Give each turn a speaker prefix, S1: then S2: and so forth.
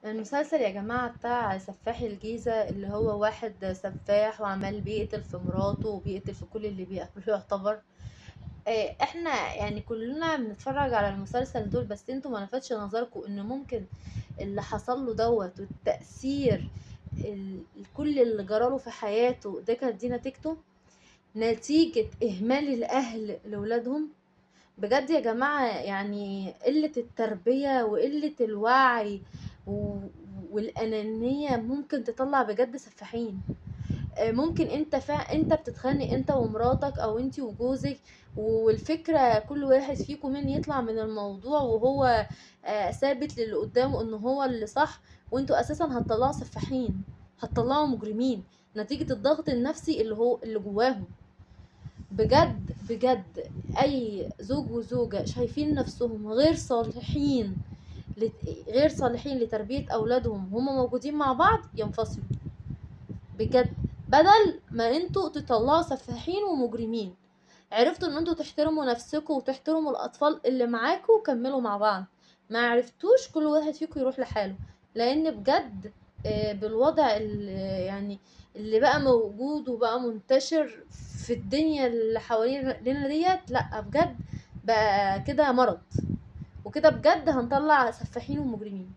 S1: المسلسل يا جماعة بتاع سفاح الجيزة، اللي هو واحد سفاح وعمال بيقتل في مراته وبيقتل في كل اللي بيقابله يعتبر. احنا يعني كلنا بنتفرج على المسلسل دول، بس انتوا ما لفتش نظركم ان ممكن اللي حصل له دوت والتأثير كل اللي جراله في حياته ده كانت دي نتيجة إهمال الأهل لولادهم. بجد يا جماعة، يعني قلة التربية وقلة الوعي و... والأنانية ممكن تطلع بجد سفاحين. ممكن انت بتتخانق انت ومراتك او انت وجوزك، والفكرة كل واحد فيكم من يطلع من الموضوع وهو ثابت للي قدامه ان هو اللي صح، وانتوا اساسا هتطلعوا سفاحين، هتطلعوا مجرمين نتيجة الضغط النفسي اللي جواهم. بجد بجد، اي زوج وزوجة شايفين نفسهم غير صالحين لتربية اولادهم هما موجودين مع بعض، ينفصلوا بجد. بدل ما انتوا تطلعوا سفاحين ومجرمين، عرفتوا ان انتوا تحترموا نفسكم وتحترموا الاطفال اللي معاكم وكملوا مع بعض. ما عرفتوش، كل واحد فيكم يروح لحاله. لان بجد بالوضع يعني اللي بقى موجود وبقى منتشر في الدنيا اللي حوالينا ديت، لا بجد بقى كده مرض، وكده بجد هنطلع سفاحين ومجرمين.